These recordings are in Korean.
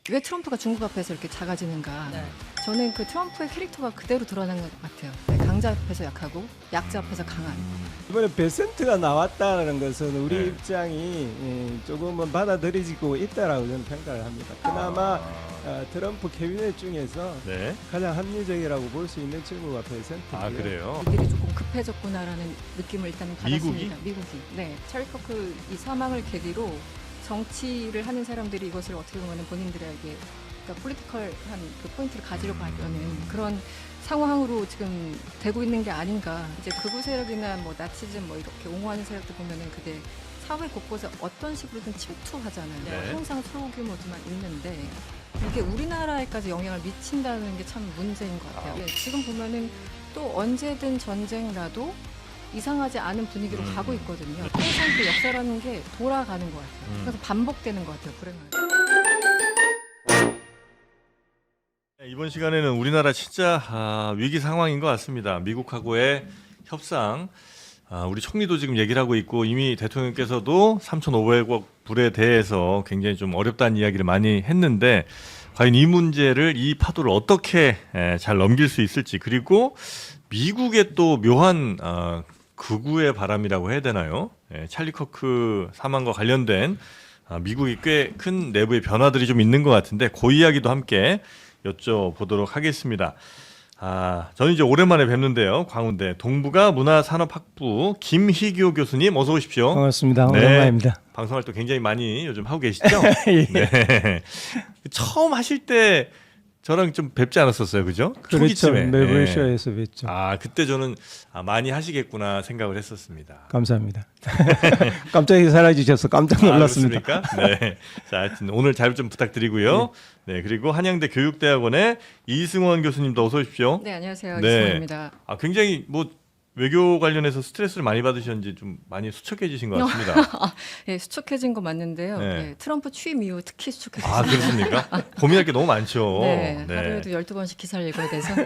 왜 트럼프가 중국 앞에서 이렇게 작아지는가? 네. 저는 그 트럼프의 캐릭터가 그대로 드러난 것 같아요. 네, 강자 앞에서 약하고 약자 앞에서 강한. 이번에 베센트가 나왔다는 것은 우리 네. 입장이 조금은 받아들여지고 있다라고 저는 평가를 합니다. 그나마 트럼프 캐비넷 중에서 네. 가장 합리적이라고 볼 수 있는 친구가 베센트고요. 아 그래요. 이들이 조금 급해졌구나라는 느낌을 일단 받았습니다. 미국이? 미국이. 네, 찰리 커크 이 사망을 계기로 정치를 하는 사람들이 이것을 어떻게 보면 본인들에게 그러니까 폴리티컬한 그 포인트를 가지려고 하려는 그런 상황으로 지금 되고 있는 게 아닌가. 이제 극우 세력이나 뭐 나치즘 뭐 이렇게 옹호하는 세력들 보면은 그게 사회 곳곳에 어떤 식으로든 침투하잖아요. 네. 항상 소규모지만 있는데 이게 우리나라에까지 영향을 미친다는 게 참 문제인 것 같아요. 네, 지금 보면은 또 언제든 전쟁 나도 이상하지 않은 분위기로 가고 있거든요. 항상 그 역사라는 게 돌아가는 것 같아요. 그래서 반복되는 것 같아요. 불행하게. 네, 이번 시간에는 우리나라 진짜 위기 상황인 것 같습니다. 미국하고의 협상, 우리 총리도 지금 얘기를 하고 있고 이미 대통령께서도 3,500억 불에 대해서 굉장히 좀 어렵다는 이야기를 많이 했는데 과연 이 문제를 이 파도를 어떻게 잘 넘길 수 있을지 그리고 미국의 또 묘한 극우의 바람이라고 해야 되나요? 찰리 커크 사망과 관련된 미국이 꽤 큰 내부의 변화들이 좀 있는 것 같은데 그 이야기도 함께 여쭤보도록 하겠습니다. 저는 이제 오랜만에 뵙는데요. 광운대 동부가 문화산업학부 김희교 교수님 어서 오십시오. 반갑습니다. 네. 오랜만입니다. 방송 활동 굉장히 많이 요즘 하고 계시죠? 예. 네. 처음 하실 때 저랑 좀 뵙지 않았었어요, 그죠? 그렇죠. 초기쯤에. 매블쇼에서 뵀죠. 그때 저는 많이 하시겠구나 생각을 했었습니다. 감사합니다. 갑자기 사라지셔서 깜짝 놀랐습니다. 그렇습니까? 네. 자, 하여튼 오늘 잘 좀 부탁드리고요. 네, 그리고 한양대 교육대학원의 이승원 교수님도 어서 오십시오. 네, 안녕하세요. 네. 이승원입니다. 굉장히 뭐 외교 관련해서 스트레스를 많이 받으셨는지 좀 많이 수척해지신 것 같습니다. 네, 수척해진 거 맞는데요. 네. 네, 트럼프 취임 이후 특히 수척해졌어요. 그렇습니까? 고민할 게 너무 많죠. 네, 하루에도 12번씩 기사를 읽어야 돼서 네,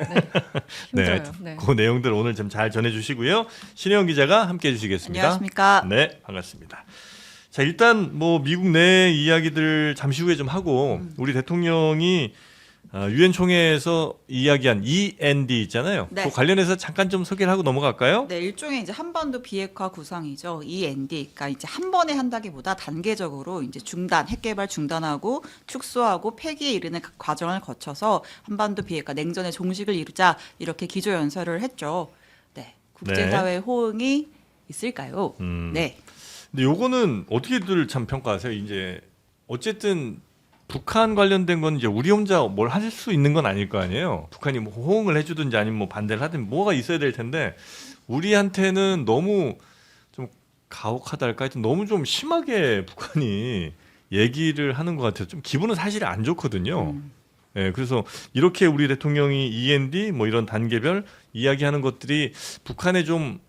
힘들어요. 네. 그 내용들 오늘 좀 잘 전해주시고요. 신혜영 기자가 함께해 주시겠습니다. 안녕하십니까. 네, 반갑습니다. 자, 일단 뭐 미국 내 이야기들 잠시 후에 좀 하고 우리 대통령이 유엔 총회에서 이야기한 END 있잖아요. 네. 그 관련해서 잠깐 좀 소개를 하고 넘어갈까요? 네, 일종의 이제 한반도 비핵화 구상이죠. END. 그러니까 이제 한 번에 한다기보다 단계적으로 이제 핵 개발 중단하고 축소하고 폐기에 이르는 과정을 거쳐서 한반도 비핵화 냉전의 종식을 이루자 이렇게 기조 연설을 했죠. 네. 국제사회 호응이 있을까요? 네. 근데 요거는 어떻게들 참 평가하세요? 이제 어쨌든 북한 관련된 건 이제 우리 혼자 뭘 할 수 있는 건 아닐 거 아니에요. 북한이 뭐 호응을 해주든지 아니면 뭐 반대를 하든 뭐가 있어야 될 텐데 우리한테는 너무 좀 가혹하달까 하여튼 너무 좀 심하게 북한이 얘기를 하는 것 같아서 좀 기분은 사실 안 좋거든요. 네, 그래서 이렇게 우리 대통령이 END 뭐 이런 단계별 이야기하는 것들이 북한에 좀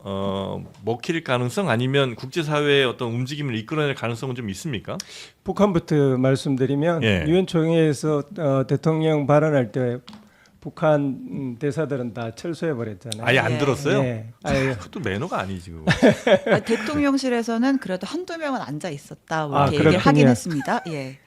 먹힐 가능성 아니면 국제사회의 어떤 움직임을 이끌어낼 가능성은 좀 있습니까? 북한부터 말씀드리면 예. 유엔 총회에서 대통령 발언할 때 북한 대사들은 다 철수해 버렸잖아요. 아예 안 예. 들었어요? 예. 아예 그것도 매너가 아니지 그거. 대통령실에서는 그래도 한두 명은 앉아 있었다. 뭐 이렇게 얘기를 그렇군요. 하긴 했습니다. 예.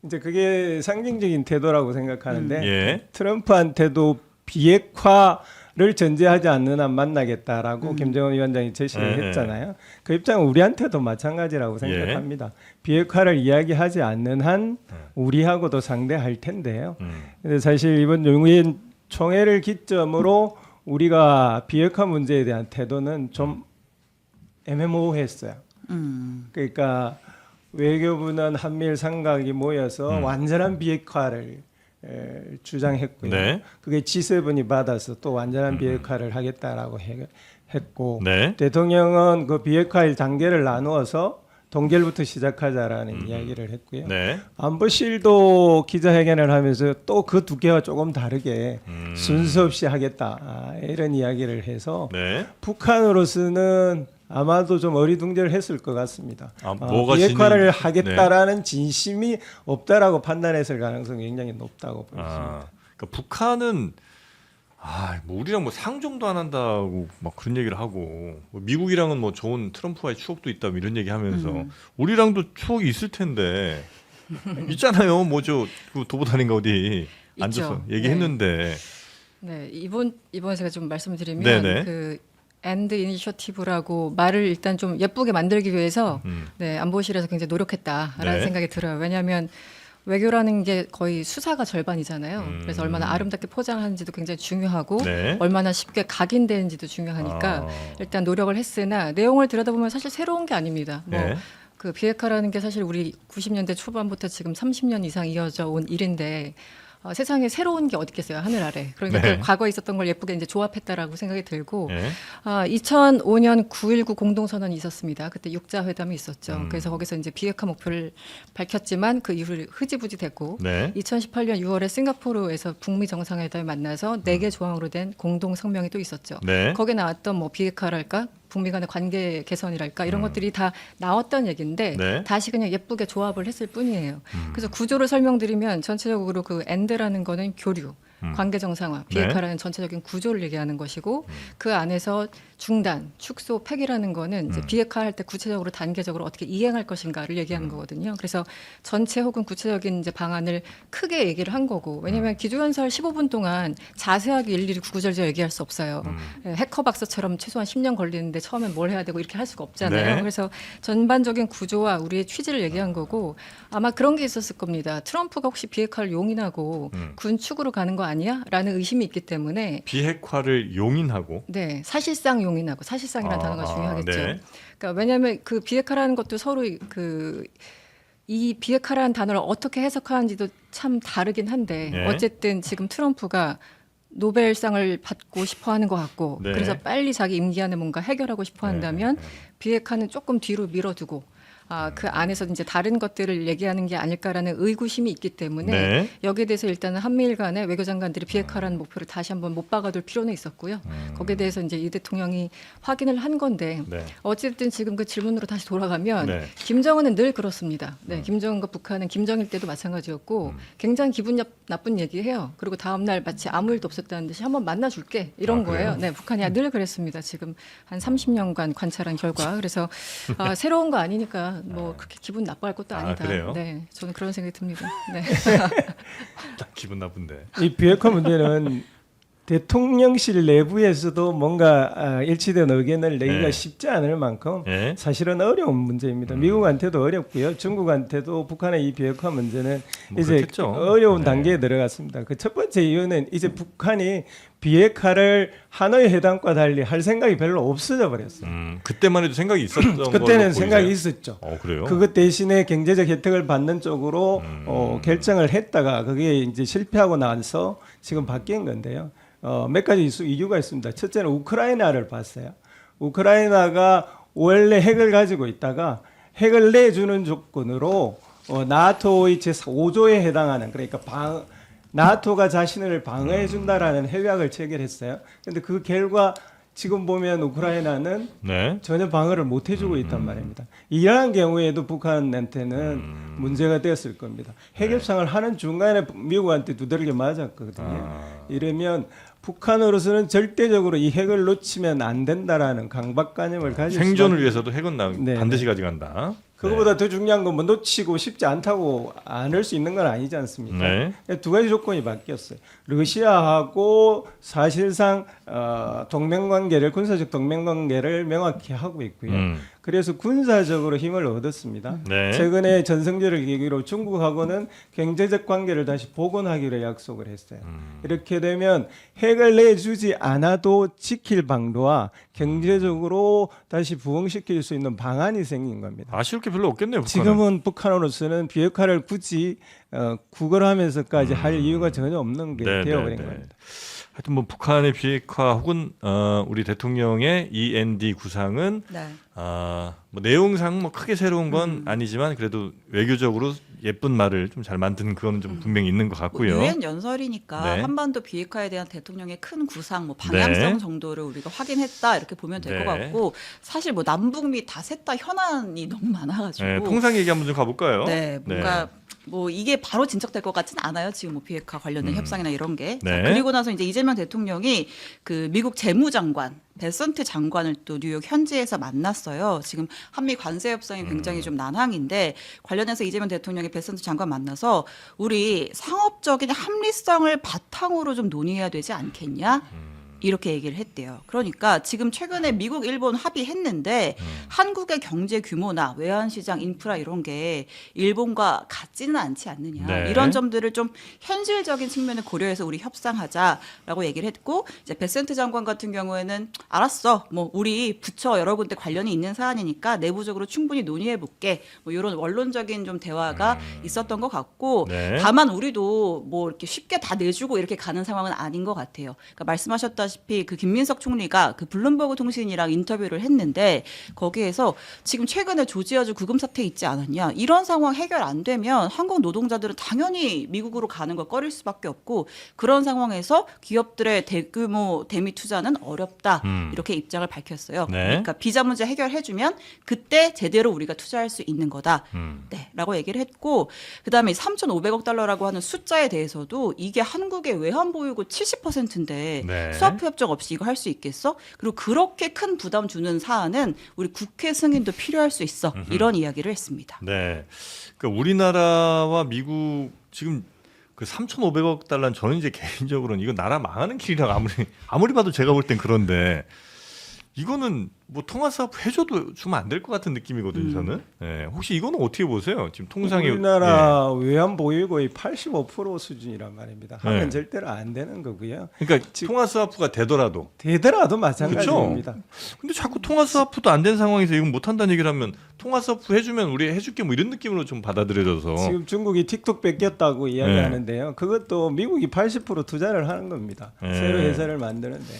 이제 그게 상징적인 태도라고 생각하는데 예. 트럼프한테도 비핵화를 전제하지 않는 한 만나겠다라고 김정은 위원장이 제시를 했잖아요. 그 입장은 우리한테도 마찬가지라고 생각합니다. 비핵화를 이야기하지 않는 한 우리하고도 상대할 텐데요. 근데 사실 이번 유엔 총회를 기점으로 우리가 비핵화 문제에 대한 태도는 좀 애매모호했어요. 그러니까 외교부는 한미일 삼각이 모여서 완전한 비핵화를 주장했고요. 네. 그게 G7이 받아서 또 완전한 비핵화를 하겠다라고 했고 네. 대통령은 그 비핵화의 단계를 나누어서 동결부터 시작하자라는 이야기를 했고요. 네. 안보실도 기자회견을 하면서 또 그 두 개와 조금 다르게 순서 없이 하겠다 이런 이야기를 해서 네. 북한으로서는 아마도 좀 어리둥절했을 것 같습니다. 뭐가 비핵화를 진위- 하겠다라는 진심이 없다라고 판단했을 가능성이 굉장히 높다고 보입니다. 그러니까 북한은 뭐 우리랑 뭐 상종도 안 한다고 막 그런 얘기를 하고 뭐 미국이랑은 뭐 좋은 트럼프와의 추억도 있다 뭐 이런 얘기하면서 우리랑도 추억이 있을 텐데 있잖아요. 뭐죠? 그 도보다니가 어디 앉아서 있죠. 얘기했는데. 네, 이번 제가 좀 말씀드리면 네네. 그 엔드 이니셔티브라고 말을 일단 좀 예쁘게 만들기 위해서 음. 네, 안보실에서 굉장히 노력했다라는 네. 생각이 들어요. 왜냐하면 외교라는 게 거의 수사가 절반이잖아요. 그래서 음. 얼마나 아름답게 포장하는지도 굉장히 중요하고 네. 얼마나 쉽게 각인되는지도 중요하니까 아. 일단 노력을 했으나 내용을 들여다보면 사실 새로운 게 아닙니다. 뭐 네. 그 비핵화라는 게 사실 우리 90년대 초반부터 지금 30년 이상 이어져 온 일인데 세상에 새로운 게 어디 있겠어요, 하늘 아래. 그러니까 네. 그 과거에 있었던 걸 예쁘게 이제 조합했다라고 생각이 들고 네. 2005년 9.19 공동선언이 있었습니다. 그때 육자회담이 있었죠. 그래서 거기서 이제 비핵화 목표를 밝혔지만 그 이후로 흐지부지 됐고 네. 2018년 6월에 싱가포르에서 북미 정상회담을 만나서 4개 조항으로 된 공동 성명이 또 있었죠. 네. 거기에 나왔던 뭐 비핵화랄까 북미 간의 관계 개선이랄까 이런 것들이 다 나왔던 얘기인데 네. 다시 그냥 예쁘게 조합을 했을 뿐이에요. 그래서 구조를 설명드리면 전체적으로 그 엔드라는 거는 교류, 관계 정상화, 비핵화라는 전체적인 구조를 얘기하는 것이고 그 안에서 중단, 축소, 폐기라는 거는 이제 비핵화할 때 구체적으로 단계적으로 어떻게 이행할 것인가를 얘기하는 거거든요. 그래서 전체 혹은 구체적인 이제 방안을 크게 얘기를 한 거고 왜냐하면 기조연설 15분 동안 자세하게 일일이 구구절절 얘기할 수 없어요. 예, 해커 박사처럼 최소한 10년 걸리는데 처음엔 뭘 해야 되고 이렇게 할 수가 없잖아요. 네. 그래서 전반적인 구조와 우리의 취지를 얘기한 거고 아마 그런 게 있었을 겁니다. 트럼프가 혹시 비핵화를 용인하고 군축으로 가는 거 아니야? 라는 의심이 있기 때문에 비핵화를 용인하고. 네, 사실상 용인하고 사실상이라는 단어가 중요하겠죠. 네. 그러니까 왜냐하면 그 비핵화라는 것도 서로 이 비핵화라는 단어를 어떻게 해석하는지도 참 다르긴 한데 네. 어쨌든 지금 트럼프가 노벨상을 받고 싶어 하는 것 같고 네. 그래서 빨리 자기 임기 안에 뭔가 해결하고 싶어 한다면 비핵화는 조금 뒤로 밀어두고 그 안에서 이제 다른 것들을 얘기하는 게 아닐까라는 의구심이 있기 때문에 네. 여기에 대해서 일단은 한미일 간의 외교장관들이 비핵화라는 목표를 다시 한번 못 박아둘 필요는 있었고요. 거기에 대해서 이제 이 대통령이 확인을 한 건데 네. 어쨌든 지금 그 질문으로 다시 돌아가면 네. 김정은은 늘 그렇습니다. 네, 김정은과 북한은 김정일 때도 마찬가지였고 굉장히 기분 나쁜 얘기해요. 그리고 다음 날 마치 아무 일도 없었다는 듯이 한번 만나줄게 이런 아, 그래요? 거예요. 네, 북한이 늘 그랬습니다. 지금 한 30년간 관찰한 결과 그래서 새로운 거 아니니까 뭐 그렇게 기분 나빠할 것도 아, 아니다. 그래요? 네, 저는 그런 생각이 듭니다. 네. 기분 나쁜데. 이 비핵화 문제는 대통령실 내부에서도 뭔가 일치된 의견을 내기가 네. 쉽지 않을 만큼 네. 사실은 어려운 문제입니다. 미국한테도 어렵고요. 중국한테도 북한의 이 비핵화 문제는 뭐 이제 그렇겠죠. 어려운 네. 단계에 들어갔습니다. 그 첫 번째 이유는 이제 북한이 비핵화를 하노이 회담과 달리 할 생각이 별로 없어져 버렸어요. 그때만 해도 생각이 있었던 걸로 그때는 생각이 보이세요? 있었죠. 그래요? 그것 대신에 경제적 혜택을 받는 쪽으로 결정을 했다가 그게 이제 실패하고 나서 지금 바뀐 건데요. 몇 가지 이유가 있습니다. 첫째는 우크라이나를 봤어요. 우크라이나가 원래 핵을 가지고 있다가 핵을 내주는 조건으로 나토의 제5조에 해당하는 그러니까 나토가 자신을 방어해 준다라는 협약을 체결했어요. 그런데 그 결과 지금 보면 우크라이나는 네. 전혀 방어를 못 해주고 있단 말입니다. 이러한 경우에도 북한한테는 문제가 되었을 겁니다. 핵협상을 하는 중간에 미국한테 두드러기 맞았거든요. 이러면 북한으로서는 절대적으로 이 핵을 놓치면 안 된다라는 강박관념을 가지고 생존을 위해서도 핵은 네, 반드시 가져간다. 그거보다 더 중요한 건 뭐 놓치고 쉽지 않다고 안을 수 있는 건 아니지 않습니까? 네. 두 가지 조건이 바뀌었어요. 러시아하고 사실상 군사적 동맹관계를 명확히 하고 있고요. 그래서 군사적으로 힘을 얻었습니다. 네. 최근에 전성기를 계기로 중국하고는 경제적 관계를 다시 복원하기로 약속을 했어요. 이렇게 되면 핵을 내주지 않아도 지킬 방도와 경제적으로 다시 부흥시킬 수 있는 방안이 생긴 겁니다. 아쉬울 게 별로 없겠네요. 북한은. 지금은 북한으로서는 비핵화를 굳이 구걸하면서까지 할 이유가 전혀 없는 게 네, 되어버린 네, 네. 겁니다. 하여튼 뭐 북한의 비핵화 혹은 우리 대통령의 END 구상은 네. 뭐 내용상 뭐 크게 새로운 건 아니지만 그래도 외교적으로 예쁜 말을 좀 잘 만든 그거는 좀 분명히 있는 것 같고요. 유엔 연설이니까 네. 한반도 비핵화에 대한 대통령의 큰 구상, 뭐 방향성 네. 정도를 우리가 확인했다 이렇게 보면 될 것 네. 같고 사실 뭐 남북미 다 셋 다 현안이 너무 많아가지고 네, 통상 얘기 한번 좀 가볼까요? 네, 뭔가 뭐 이게 바로 진척될 것 같지는 않아요. 지금 뭐 비핵화 관련된 협상이나 이런 게. 네. 그리고 나서 이제 이재명 대통령이 그 미국 재무장관 베선트 장관을 또 뉴욕 현지에서 만났어요. 지금 한미 관세 협상이 굉장히 좀 난항인데 관련해서 이재명 대통령이 베선트 장관 만나서 우리 상업적인 합리성을 바탕으로 좀 논의해야 되지 않겠냐? 이렇게 얘기를 했대요. 그러니까 지금 최근에 미국, 일본 합의했는데 한국의 경제 규모나 외환시장 인프라 이런 게 일본과 같지는 않지 않느냐. 네. 이런 점들을 좀 현실적인 측면을 고려해서 우리 협상하자라고 얘기를 했고 이제 베센트 장관 같은 경우에는 알았어. 뭐 우리 부처 여러 군데 관련이 있는 사안이니까 내부적으로 충분히 논의해 볼게. 뭐 이런 원론적인 좀 대화가 있었던 것 같고 네. 다만 우리도 뭐 이렇게 쉽게 다 내주고 이렇게 가는 상황은 아닌 것 같아요. 그러니까 말씀하셨다시피 그 김민석 총리가 그 블룸버그 통신이랑 인터뷰를 했는데 거기에서 지금 최근에 조지아주 구금 사태 있지 않았냐 이런 상황 해결 안 되면 한국 노동자들은 당연히 미국으로 가는 걸 꺼릴 수밖에 없고 그런 상황에서 기업들의 대규모 대미 투자는 어렵다 이렇게 입장을 밝혔어요. 네. 그러니까 비자 문제 해결해주면 그때 제대로 우리가 투자할 수 있는 거다. 네, 라고 얘기를 했고 그다음에 3,500억 달러라고 하는 숫자에 대해서도 이게 한국의 외환 보유고 70%인데 네. 수화프 협정 없이 이거 할 수 있겠어? 그리고 그렇게 큰 부담 주는 사안은 우리 국회 승인도 필요할 수 있어. 이런 이야기를 했습니다. 네. 그러니까 우리나라와 미국 지금 그 3,500억 달러는 저는 이제 개인적으로는 이거 나라 망하는 길이라 아무리 봐도 제가 볼 땐 그런데 이거는 뭐 통화 사업 해줘도 주면 안 될 것 같은 느낌이거든요. 저는. 예. 혹시 이거는 어떻게 보세요? 지금 통상이 우리나라 외환 보유고의 85% 수준이란 말입니다. 하면 네. 절대로 안 되는 거고요. 그러니까 통화 스와프가 되더라도. 되더라도 마찬가지입니다. 근데 자꾸 통화 스와프도 안 된 상황에서 이건 못 한다는 얘기를 하면 통화 스와프 해주면 우리 해줄게 뭐 이런 느낌으로 좀 받아들여져서. 지금 중국이 틱톡 뺏겼다고 이야기하는데요. 그것도 미국이 80% 투자를 하는 겁니다. 네. 새로 회사를 만드는데.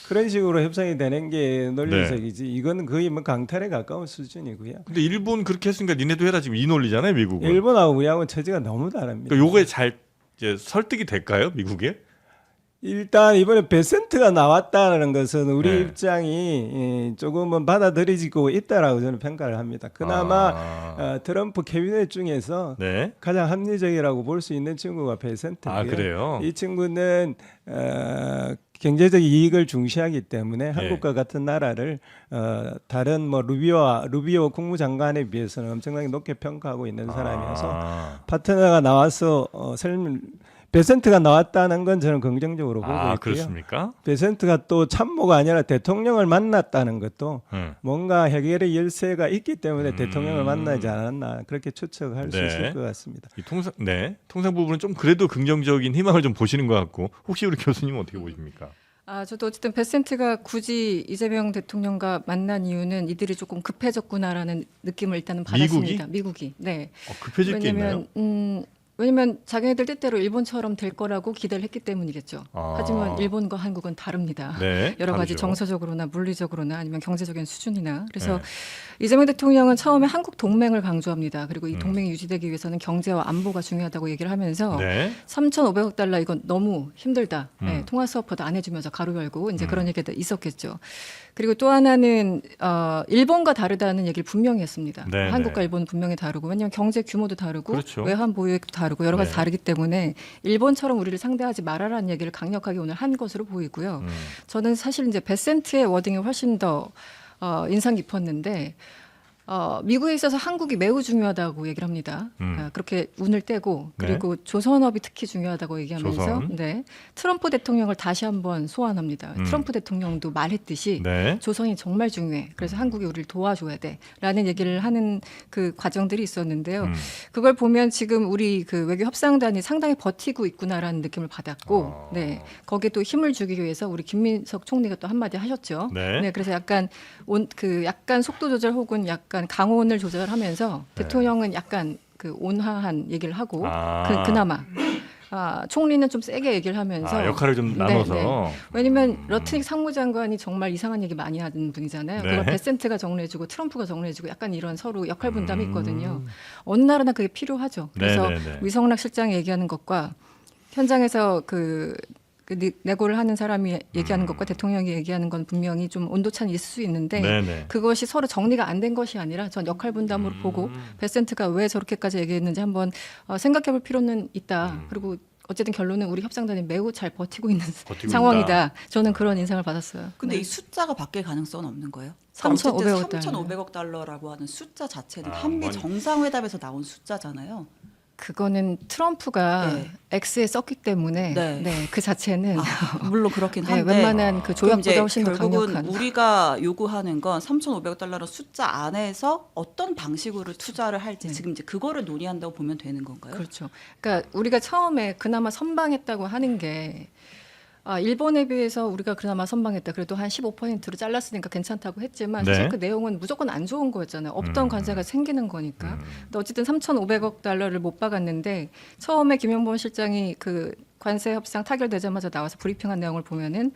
그런 식으로 협상이 되는 게 논리적이지. 이거는 거의 뭐 강탈에 가까운 수준이고요. 근데 일본 그렇게 했으니까 니네도 해라 지금 이 논리잖아요, 미국은. 일본하고 우리하고는 처지가 너무 다릅니다. 그러니까 요거에 잘 이제 설득이 될까요, 미국에? 일단 이번에 베센트가 나왔다는 것은 우리 네. 입장이 조금은 받아들여지고 있다라고 저는 평가를 합니다. 그나마 트럼프 캐비넷 중에서 네. 가장 합리적이라고 볼 수 있는 친구가 베센트고요. 아, 그래요? 이 친구는 경제적 이익을 중시하기 때문에 한국과 같은 나라를 다른 뭐 루비오 국무장관에 비해서는 엄청나게 높게 평가하고 있는 사람이어서 파트너가 나와서 베센트가 나왔다는 건 저는 긍정적으로 보고 있고요. 그렇습니까? 베센트가 또 참모가 아니라 대통령을 만났다는 것도 뭔가 해결의 열쇠가 있기 때문에 대통령을 만나지 않았나 그렇게 추측할 수 있을 것 같습니다. 이 통상 부분은 좀 그래도 긍정적인 희망을 좀 보시는 것 같고 혹시 우리 교수님은 어떻게 보십니까? 저도 어쨌든 베센트가 굳이 이재명 대통령과 만난 이유는 이들이 조금 급해졌구나라는 느낌을 일단은 받았습니다. 미국이. 네. 급해질 게 있나요? 왜냐면 자기네들 뜻대로 일본처럼 될 거라고 기대를 했기 때문이겠죠. 하지만 일본과 한국은 다릅니다. 네, 여러 가지 다르죠. 정서적으로나 물리적으로나 아니면 경제적인 수준이나. 그래서 이재명 대통령은 처음에 한국 동맹을 강조합니다. 그리고 이 동맹이 유지되기 위해서는 경제와 안보가 중요하다고 얘기를 하면서 3,500억 달러 이건 너무 힘들다. 네, 통화 수업보다 안 해주면서 가로 열고 이제 그런 얘기가 있었겠죠. 그리고 또 하나는 일본과 다르다는 얘기를 분명히 했습니다. 네, 한국과 일본은 분명히 다르고 왜냐하면 경제 규모도 다르고 그렇죠. 외환 보유액도 다르고 여러 가지 네. 다르기 때문에 일본처럼 우리를 상대하지 말아라는 얘기를 강력하게 오늘 한 것으로 보이고요. 저는 사실 이제 베센트의 워딩이 훨씬 더 인상 깊었는데 미국에 있어서 한국이 매우 중요하다고 얘기를 합니다. 그렇게 운을 떼고 그리고 조선업이 특히 중요하다고 얘기하면서 조선. 트럼프 대통령을 다시 한번 소환합니다. 트럼프 대통령도 말했듯이 조선이 정말 중요해. 그래서 한국이 우리를 도와줘야 돼라는 얘기를 하는 그 과정들이 있었는데요. 그걸 보면 지금 우리 그 외교 협상단이 상당히 버티고 있구나라는 느낌을 받았고, 네 거기에 또 힘을 주기 위해서 우리 김민석 총리가 또 한마디 하셨죠. 네, 그래서 약간 약간 속도 조절 혹은 약간 강온을 조절하면서 대통령은 약간 그 온화한 얘기를 하고 그나마 총리는 좀 세게 얘기를 하면서 역할을 좀 나눠서 왜냐면 러트닉 상무장관이 정말 이상한 얘기 많이 하는 분이잖아요. 그걸 베센트가 정리해주고 트럼프가 정리해주고 약간 이런 서로 역할 분담이 있거든요. 어느 나라나 그게 필요하죠. 그래서 위성락 실장이 얘기하는 것과 현장에서 그 내고를 하는 사람이 얘기하는 것과 대통령이 얘기하는 건 분명히 좀 온도차는 있을 수 있는데 네네. 그것이 서로 정리가 안 된 것이 아니라 전 역할 분담으로 보고 베센트가 왜 저렇게까지 얘기했는지 한번 생각해볼 필요는 있다. 그리고 어쨌든 결론은 우리 협상단이 매우 잘 버티고 있는 버티고 상황이다. 저는 그런 인상을 받았어요. 근데 네. 이 숫자가 바뀔 가능성은 없는 거예요? 3,500억 달러. 3,500억 달러라고 하는 숫자 자체는 아, 한미 뭔- 정상회담에서 나온 숫자잖아요. 그거는 트럼프가 네. X에 썼기 때문에 네. 네, 그 자체는 물론 그렇긴 네, 한데 웬만한 그 그럼 이제 조약보다 훨씬 더 결국은 강력한. 우리가 요구하는 건 3,500달러는 숫자 안에서 어떤 방식으로 투자를 할지 네. 지금 이제 그거를 논의한다고 보면 되는 건가요? 그렇죠. 그러니까 우리가 처음에 그나마 선방했다고 하는 게 일본에 비해서 우리가 그나마 선방했다. 그래도 한 15%로 잘랐으니까 괜찮다고 했지만 네. 사실 그 내용은 무조건 안 좋은 거였잖아요. 없던 관세가 생기는 거니까. 근데 어쨌든 3,500억 달러를 못 박았는데 처음에 김용범 실장이 그 관세 협상 타결되자마자 나와서 브리핑한 내용을 보면은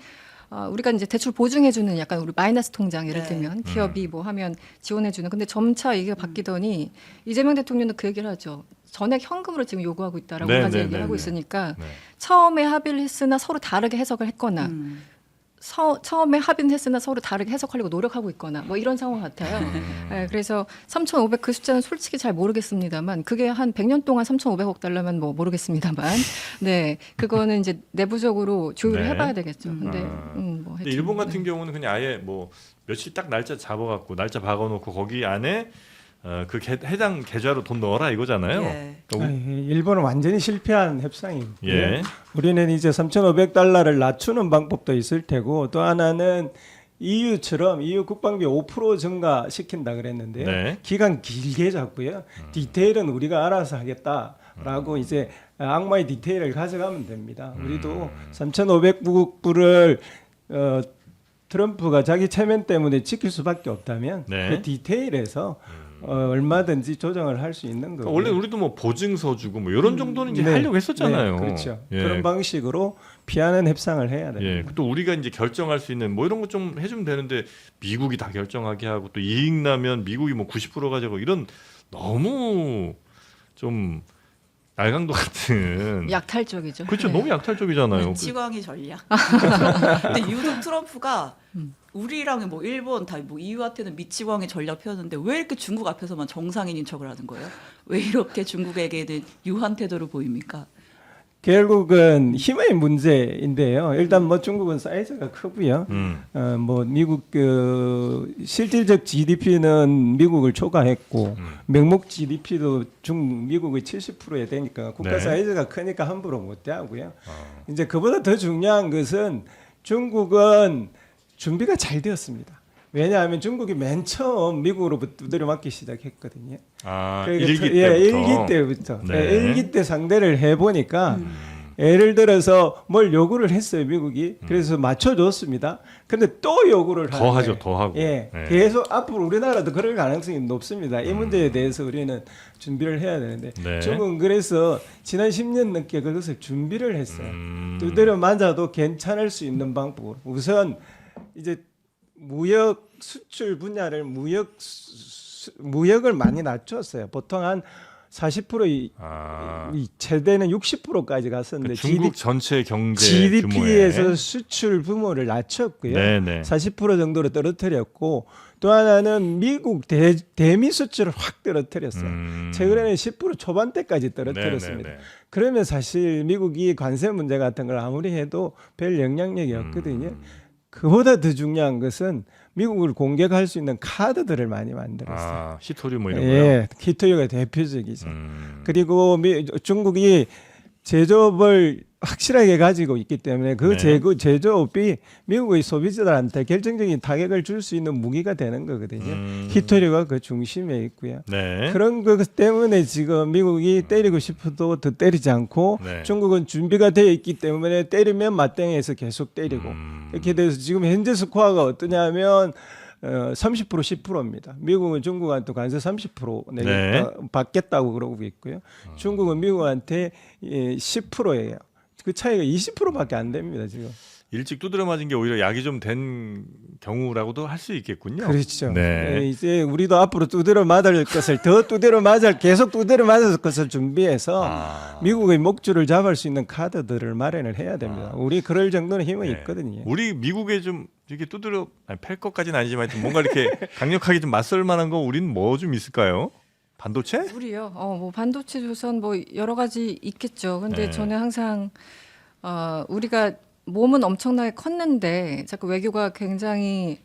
우리가 이제 대출 보증해주는 약간 우리 마이너스 통장 예를 네. 들면 기업이 뭐 하면 지원해주는. 근데 점차 이게 바뀌더니 이재명 대통령도 그 얘기를 하죠. 전액 현금으로 지금 요구하고 있다라고 네, 까지 네, 얘기를 네, 하고 네. 있으니까 네. 처음에 합의를 했으나 서로 다르게 해석을 했거나 처음에 합의는 했으나 서로 다르게 해석하려고 노력하고 있거나 뭐 이런 상황 같아요. 네, 그래서 3,500 그 숫자는 솔직히 잘 모르겠습니다만 그게 한 100년 동안 3,500억 달러면 뭐 모르겠습니다만 네 그거는 이제 내부적으로 조율을 네. 해봐야 되겠죠. 근데 근데 뭐 하여튼, 일본 같은 네. 경우는 그냥 아예 뭐 며칠 딱 날짜 잡아갖고 날짜 박아놓고 거기 안에 그 해당 계좌로 돈 넣어라 이거잖아요. 예. 그러니까 일본은 완전히 실패한 협상이고요. 예. 우리는 이제 3,500달러를 낮추는 방법도 있을 테고 또 하나는 EU처럼 EU 국방비 5% 증가시킨다 그랬는데요. 네. 기간 기간 길게 잡고요. 디테일은 우리가 알아서 하겠다라고 이제 악마의 디테일을 가져가면 됩니다. 우리도 3,500불을 트럼프가 자기 체면 때문에 지킬 수밖에 없다면 네. 그 디테일에서 얼마든지 조정을 할 수 있는 거고. 그러니까 원래 우리도 뭐 보증서 주고 뭐 이런 정도는 이제 네. 하려고 했었잖아요. 네, 그렇죠. 예. 그런 방식으로 피하는 협상을 해야 됩니다. 예, 또 우리가 이제 결정할 수 있는 뭐 이런 거 좀 해주면 되는데 미국이 다 결정하게 하고 또 이익 나면 미국이 뭐 90% 가져가고 이런 너무 좀 날강도 같은 약탈적이죠. 그렇죠. 네. 너무 약탈적이잖아요. 미치광이 전략. 근데 유독 트럼프가 우리랑 뭐 일본 다 뭐 EU한테는 미치광이 전략 펴는데 왜 이렇게 중국 앞에서만 정상인인 척을 하는 거예요? 왜 이렇게 중국에게는 유한 태도를 보입니까? 결국은 힘의 문제인데요. 일단 뭐 중국은 사이즈가 크고요. 뭐 미국 그 실질적 GDP는 미국을 초과했고 명목 GDP도 미국의 70%에 되니까 국가 네. 사이즈가 크니까 함부로 못 대하고요. 이제 그보다 더 중요한 것은 중국은 준비가 잘 되었습니다. 왜냐하면 중국이 맨 처음 미국으로부터 두드려 맞기 시작했거든요. 아, 그러니까 일기 때부터. 예, 일기 때부터. 네. 예, 일기 때 상대를 해보니까 예를 들어서 뭘 요구를 했어요 미국이. 그래서 맞춰줬습니다. 근데 또 요구를 더 하는 하죠, 거예요. 더 하고. 예, 네. 계속 앞으로 우리나라도 그럴 가능성이 높습니다. 이 문제에 대해서 우리는 준비를 해야 되는데 네. 중국은 그래서 지난 10년 넘게 그것을 준비를 했어요. 음. 두드려 맞아도 괜찮을 수 있는 방법으로 우선 이제 무역 수출 분야를 무역을 많이 낮췄어요. 보통 한 40% 아, 최대는 60%까지 갔었는데 그 중국 전체 경제 GDP에서 규모에. 수출 규모를 낮췄고요. 네네. 40% 정도로 떨어뜨렸고 또 하나는 미국 대미 수출을 확 떨어뜨렸어요. 최근에는 10% 초반대까지 떨어뜨렸습니다. 네네네. 그러면 사실 미국이 관세 문제 같은 걸 아무리 해도 별 영향력이 없거든요. 그보다 더 중요한 것은 미국을 공격할 수 있는 카드들을 많이 만들었어요. 아, 히토리 뭐 이런 거요. 예, 히토리가 대표적이죠. 음. 그리고 중국이 제조업을 확실하게 가지고 있기 때문에 그 네. 제조업이 미국의 소비자들한테 결정적인 타격을 줄 수 있는 무기가 되는 거거든요. 히토리가 그 중심에 있고요. 네. 그런 것 때문에 지금 미국이 때리고 싶어도 더 때리지 않고 네. 중국은 준비가 되어 있기 때문에 때리면 맞대응해서 계속 때리고 이렇게 돼서 지금 현재 스코어가 어떠냐면 30% 10%입니다. 미국은 중국한테 관세 30% 네. 받겠다고 그러고 있고요. 중국은 미국한테 10%예요. 그 차이가 20%밖에 안 됩니다 지금. 일찍 두드려 맞은 게 오히려 약이 좀 된 경우라고도 할 수 있겠군요. 그렇죠. 네. 이제 우리도 앞으로 두드려 맞을 것을 계속 두드려 맞을 것을 준비해서 아. 미국의 목줄을 잡을 수 있는 카드들을 마련을 해야 됩니다. 우리 그럴 정도는 힘은 네. 있거든요. 우리 미국에 좀 이렇게 두드려 팰 것까지는 아니지만 좀 뭔가 이렇게 강력하게 좀 맞설 만한 거 우리는 뭐 좀 있을까요? 반도체? 우리요. 뭐 반도체 조선 뭐 여러 가지 있겠죠. 근데 네. 저는 항상 우리가 몸은 엄청나게 컸는데 자꾸 외교가 굉장히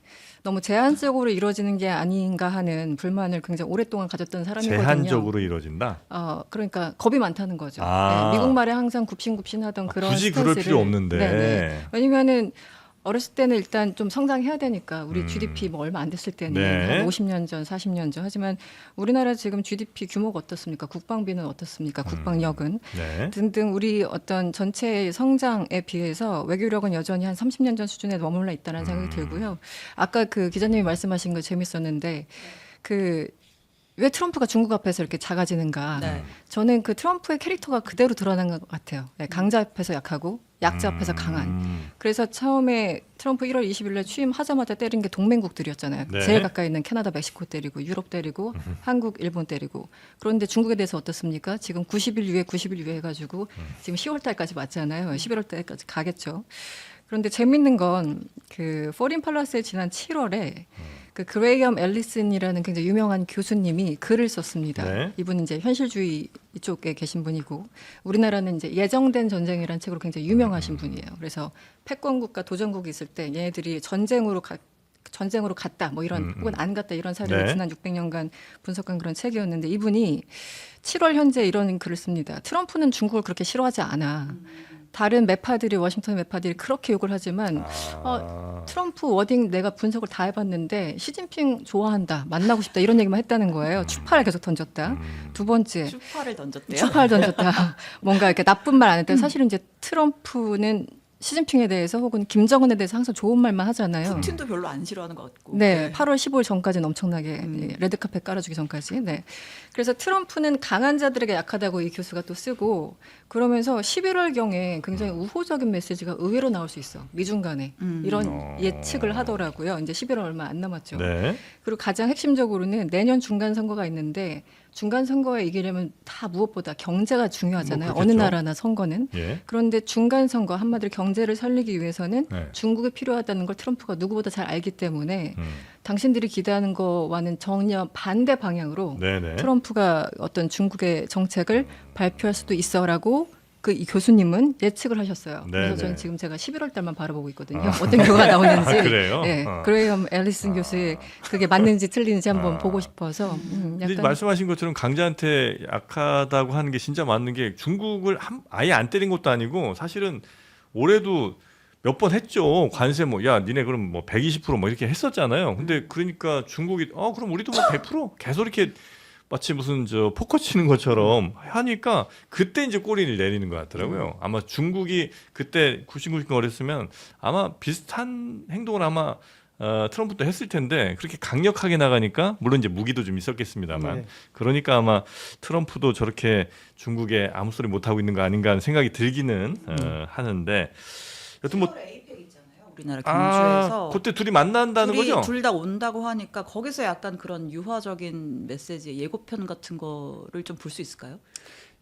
너무 제한적으로 이루어지는 게 아닌가 하는 불만을 굉장히 오랫동안 가졌던 사람이거든요. 제한적으로 이루어진다. 그러니까 겁이 많다는 거죠. 아. 네, 미국 말에 항상 굽신굽신하던 그런 굳이 그럴 스탠스를- 필요 없는데. 네네. 왜냐면은 어렸을 때는 일단 좀 성장해야 되니까 우리 GDP 뭐 얼마 안 됐을 때는 네. 한 50년 전, 40년 전. 하지만 우리나라 지금 GDP 규모가 어떻습니까? 국방비는 어떻습니까? 국방력은 네. 등등 우리 어떤 전체의 성장에 비해서 외교력은 여전히 한 30년 전 수준에 머물러 있다는 생각이 들고요. 아까 그 기자님이 말씀하신 거 재밌었는데 왜 트럼프가 중국 앞에서 이렇게 작아지는가? 네. 저는 그 트럼프의 캐릭터가 그대로 드러난 것 같아요. 네, 강자 앞에서 약하고 약자 앞에서 강한. 그래서 처음에 트럼프 1월 20일 날 취임하자마자 때린 게 동맹국들이었잖아요. 네. 제일 가까이 있는 캐나다, 멕시코 때리고 유럽 때리고 한국, 일본 때리고. 그런데 중국에 대해서 어떻습니까? 지금 90일 유예 해가지고 지금 10월 달까지 맞잖아요. 11월 달까지 가겠죠. 그런데 재밌는 건 그 포린 팔라스에 지난 7월에 그 그레이엄 앨리슨이라는 굉장히 유명한 교수님이 글을 썼습니다. 네. 이분은 이제 현실주의 이쪽에 계신 분이고 우리나라는 이제 예정된 전쟁이라는 책으로 굉장히 유명하신 분이에요. 그래서 패권국과 도전국이 있을 때 얘네들이 전쟁으로 갔다 뭐 이런 혹은 안 갔다 이런 사례를 네. 지난 600년간 분석한 그런 책이었는데 이분이 7월 현재 이런 글을 씁니다. 트럼프는 중국을 그렇게 싫어하지 않아. 다른 매파들이 워싱턴 매파들이 그렇게 욕을 하지만 트럼프 워딩 내가 분석을 다 해봤는데 시진핑 좋아한다 만나고 싶다 이런 얘기만 했다는 거예요. 추파를 계속 던졌다. 두 번째 추파를 던졌대요. 추파를 던졌다. 뭔가 이렇게 나쁜 말 안 했다. 사실은 이제 트럼프는 시진핑에 대해서 혹은 김정은에 대해서 항상 좋은 말만 하잖아요. 푸틴도 별로 안 싫어하는 것 같고. 네, 8월 15일 전까지는 엄청나게 레드카펫 깔아주기 전까지. 네. 그래서 트럼프는 강한 자들에게 약하다고 이 교수가 또 쓰고 그러면서 11월 경에 굉장히 우호적인 메시지가 의외로 나올 수 있어. 미중 간에 이런 예측을 하더라고요. 이제 11월 얼마 안 남았죠. 네. 그리고 가장 핵심적으로는 내년 중간 선거가 있는데 중간 선거에 이기려면 다 무엇보다 경제가 중요하잖아요. 뭐 어느 그렇겠죠. 나라나 선거는. 예. 그런데 중간 선거 한마디로 경제를 살리기 위해서는 네. 중국이 필요하다는 걸 트럼프가 누구보다 잘 알기 때문에 음. 당신들이 기대하는 거와는 전혀 반대 방향으로 네네. 트럼프가 어떤 중국의 정책을 발표할 수도 있어라고 이 교수님은 예측을 하셨어요. 네, 그래서 네. 저는 지금 제가 11월 달만 바라보고 있거든요. 어떤 결과가 나오는지. 아, 그래요? 네, 어. 그레이엄 앨리슨 교수의 그게 맞는지 틀리는지 한번 보고 싶어서 근데 약간 말씀하신 것처럼 강자한테 약하다고 하는 게 진짜 맞는 게 중국을 아예 안 때린 것도 아니고 사실은 올해도 몇 번 했죠. 관세 뭐 야 니네 그럼 뭐 120%뭐 이렇게 했었잖아요. 근데 그러니까 중국이 그럼 우리도 뭐 100% 계속 이렇게 마치 무슨 포커 치는 것처럼 하니까 그때 이제 꼬리를 내리는 것 같더라고요. 아마 중국이 그때 굽신굽신거렸으면 아마 비슷한 행동을 아마 트럼프도 했을 텐데 그렇게 강력하게 나가니까 물론 이제 무기도 좀 있었겠습니다만 네. 그러니까 아마 트럼프도 저렇게 중국에 아무 소리 못 하고 있는 거 아닌가 하는 생각이 들기는 하는데 여튼 뭐 에이펙 있잖아요. 우리나라 경주에서 그때 둘이 만난다는 거죠? 둘 다 온다고 하니까 거기서 약간 그런 유화적인 메시지 예고편 같은 거를 좀 볼 수 있을까요?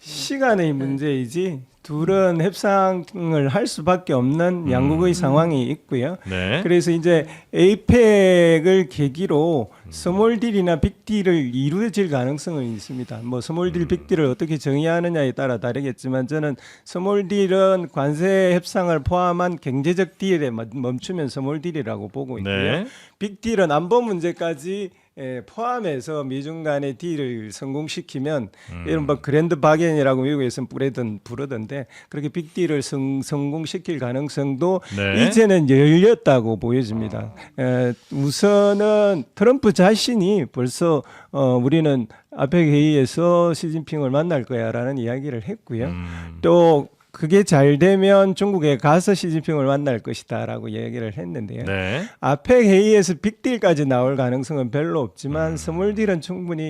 시간의 문제이지 둘은 협상을 할 수밖에 없는 양국의 상황이 있고요. 네. 그래서 이제 에이펙을 계기로 스몰 딜이나 빅 딜을 이루어질 가능성은 있습니다. 뭐 스몰 딜, 빅 딜을 어떻게 정의하느냐에 따라 다르겠지만 저는 스몰 딜은 관세 협상을 포함한 경제적 딜에 멈추면 스몰 딜이라고 보고 있고요. 네. 빅 딜은 안보 문제까지 포함해서 미중 간의 딜을 성공시키면 이른바 그랜드 바겐이라고 미국에서는 부르던데 그렇게 빅 딜을 성공시킬 가능성도 네. 이제는 열렸다고 보여집니다. 우선은 트럼프 자신이 벌써 우리는 아펙 회의에서 시진핑을 만날 거야라는 이야기를 했고요. 또 그게 잘 되면 중국에 가서 시진핑을 만날 것이다라고 얘기를 했는데요. 네. 아펙 회의에서 빅딜까지 나올 가능성은 별로 없지만 스몰딜은 충분히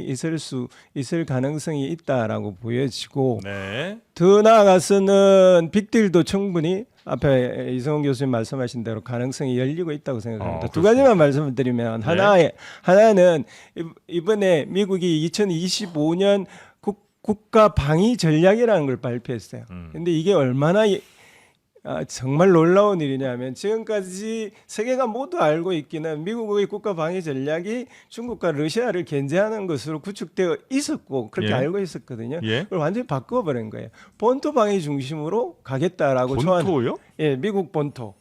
있을 가능성이 있다라고 보여지고 네. 더 나아가서는 빅딜도 충분히 앞에 이성훈 교수님 말씀하신 대로 가능성이 열리고 있다고 생각합니다. 두 그렇습니다. 가지만 말씀을 드리면 하나는 이번에 미국이 2025년 국가 방위 전략이라는 걸 발표했어요. 근데 이게 얼마나 정말 놀라운 일이냐면 지금까지 세계가 모두 알고 있기는 미국의 국가 방위 전략이 중국과 러시아를 견제하는 것으로 구축되어 있었고 그렇게 예. 알고 있었거든요. 예. 그걸 완전히 바꿔버린 거예요. 본토 방위 중심으로 가겠다라고 본토요? 예, 미국 본토.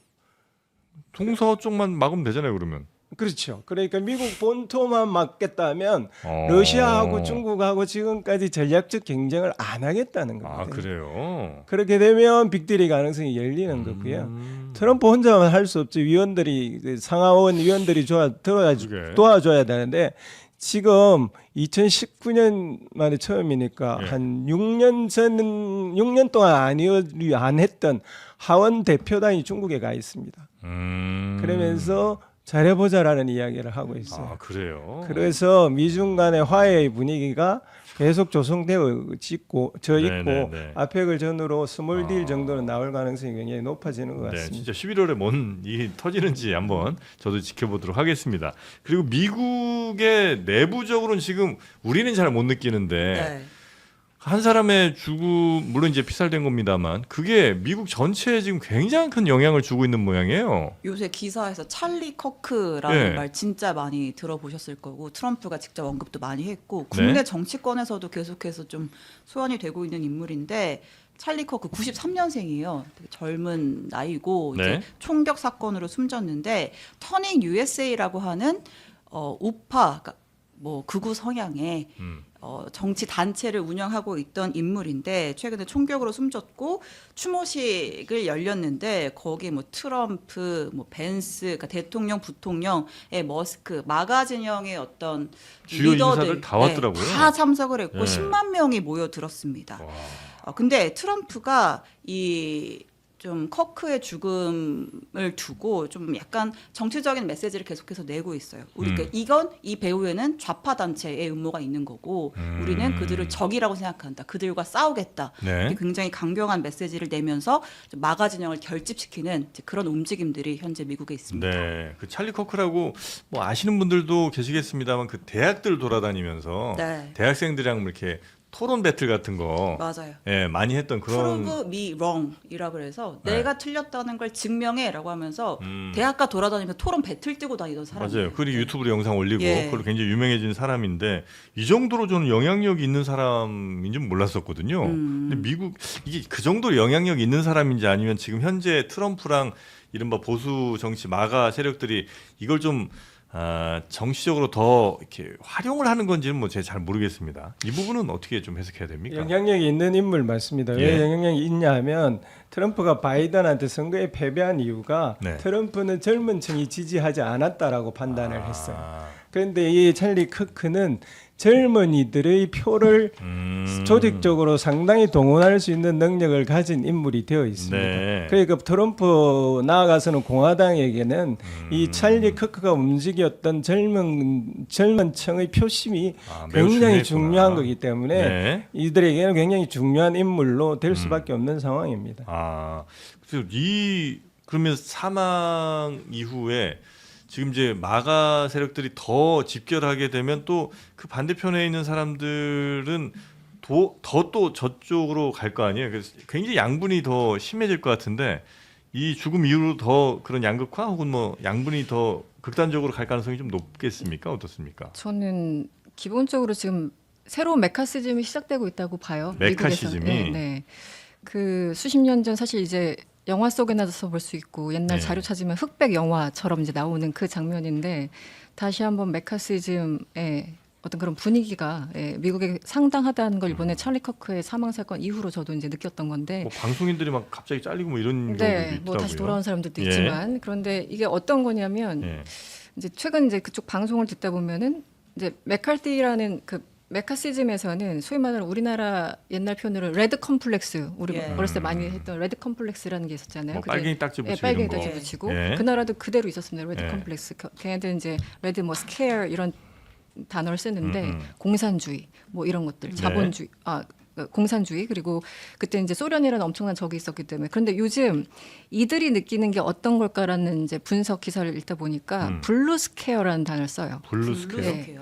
동서 쪽만 막으면 되잖아요, 그러면. 그렇죠. 그러니까 미국 본토만 막겠다면 어. 러시아하고 중국하고 지금까지 전략적 경쟁을 안 하겠다는 아, 거거든요. 그래요. 그렇게 되면 빅딜이 가능성이 열리는 거고요. 트럼프 혼자만 할 수 없죠. 위원들이 상하원 위원들이 그러게. 도와줘야 되는데 지금 2019년 만에 처음이니까 예. 한 6년 동안 안 했던 하원 대표단이 중국에 가 있습니다. 그러면서 잘해보자라는 이야기를 하고 있어요. 아, 그래요. 그래서 미중 간의 화해의 분위기가 계속 조성되어 있고 네네네. 아펙을 전후로 스몰 딜 정도는 나올 가능성이 굉장히 높아지는 것 네, 같습니다. 진짜 11월에 뭔 일이 터지는지 한번 저도 지켜보도록 하겠습니다. 그리고 미국의 내부적으로는 지금 우리는 잘 못 느끼는데 네. 한 사람의 죽음 물론 이제 피살된 겁니다만 그게 미국 전체에 지금 굉장히 큰 영향을 주고 있는 모양이에요. 요새 기사에서 찰리 커크라는 네. 말 진짜 많이 들어보셨을 거고 트럼프가 직접 언급도 많이 했고 국내 네. 정치권에서도 계속해서 좀 소환이 되고 있는 인물인데 찰리 커크 93년생이에요. 되게 젊은 나이고 네. 이제 총격 사건으로 숨졌는데 터닝 USA라고 하는 우파 그러니까 뭐 극우 성향의 정치 단체를 운영하고 있던 인물인데 최근에 총격으로 숨졌고 추모식을 열렸는데 거기 뭐 트럼프, 뭐 벤스, 그러니까 대통령, 부통령의 머스크, 마가 진영의 어떤 주요 리더들 인사들 다 왔더라고요. 다 참석을 했고 네. 10만 명이 모여들었습니다. 근데 트럼프가 이 좀 커크의 죽음을 두고 좀 약간 정치적인 메시지를 계속해서 내고 있어요. 그러니까 이 배후에는 좌파 단체의 음모가 있는 거고 우리는 그들을 적이라고 생각한다. 그들과 싸우겠다. 네. 이렇게 굉장히 강경한 메시지를 내면서 좀 마가 진영을 결집시키는 이제 그런 움직임들이 현재 미국에 있습니다. 네, 그 찰리 커크라고 뭐 아시는 분들도 계시겠습니다만 그 대학들 돌아다니면서 네. 대학생들이랑 뭐 이렇게 토론 배틀 같은 거 맞아요. 예, 많이 했던 그런 Prove me wrong이라고 해서 네. 내가 틀렸다는 걸 증명해라고 하면서 음. 대학가 돌아다니면서 토론 배틀 뛰고 다니던 사람이에요. 맞아요. 그리고 유튜브로 영상 올리고 예. 그걸로 굉장히 유명해진 사람인데 이 정도로 저는 영향력이 있는 사람인 줄 몰랐었거든요. 근데 미국 이게 그 정도로 영향력 있는 사람인지 아니면 지금 현재 트럼프랑 이른바 보수 정치 마가 세력들이 이걸 좀 정치적으로 더 이렇게 활용을 하는 건지는 뭐 제가 잘 모르겠습니다. 이 부분은 어떻게 좀 해석해야 됩니까? 영향력이 있는 인물 맞습니다. 예. 왜 영향력이 있냐면 트럼프가 바이든한테 선거에 패배한 이유가 네. 트럼프는 젊은 층이 지지하지 않았다라고 판단을 했어요. 그런데 이 찰리 커크는 젊은이들의 표를 조직적으로 상당히 동원할 수 있는 능력을 가진 인물이 되어 있습니다. 네. 그러니까 트럼프 나아가서는 공화당에게는 이 찰리 커크가 움직였던 젊은 층의 표심이 매우 굉장히 중요했구나. 중요한 거기 때문에 네. 이들에게는 굉장히 중요한 인물로 될 수밖에 없는 상황입니다. 그래서 그러면 사망 이후에 지금 이제 마가 세력들이 더 집결하게 되면 또 그 반대편에 있는 사람들은 더 또 저쪽으로 갈 거 아니에요. 그래서 굉장히 양분이 더 심해질 것 같은데 이 죽음 이후로 더 그런 양극화 혹은 뭐 양분이 더 극단적으로 갈 가능성이 좀 높겠습니까? 어떻습니까? 저는 기본적으로 지금 새로운 메카시즘이 시작되고 있다고 봐요. 메카시즘이? 미국에서. 네. 그 수십 년 전 사실 이제 영화 속에나서 볼 수 있고 옛날 네. 자료 찾으면 흑백 영화처럼 이제 나오는 그 장면인데 다시 한번 메카시즘의 어떤 그런 분위기가 미국에 상당하다는 걸 이번에 찰리 커크의 사망 사건 이후로 저도 이제 느꼈던 건데 뭐 방송인들이 막 갑자기 잘리고 뭐 이런 경우도 네, 있더라고요. 뭐 다시 돌아온 사람들도 예. 있지만 그런데 이게 어떤 거냐면 예. 이제 최근 이제 그쪽 방송을 듣다 보면은 이제 메칼티라는 그 메카시즘에서는 소위 말하는 우리나라 옛날 표현으로 레드 컴플렉스 우리 예. 어렸을 때 많이 했던 레드 컴플렉스라는 게 있었잖아요. 뭐 그게 빨갱이 딱지 예, 붙이고 빨갱이 이런 거. 딱지 붙이고 예. 그 나라도 그대로 있었습니다. 레드 예. 컴플렉스. 걔네들 이제 레드 뭐 스케어 이런 단어를 쓰는데 음. 공산주의 뭐 이런 것들 네. 자본주의 공산주의 그리고 그때 이제 소련이라는 엄청난 적이 있었기 때문에 그런데 요즘 이들이 느끼는 게 어떤 걸까라는 이제 분석 기사를 읽다 보니까 블루스케어라는 단어를 써요. 블루스케어. 네.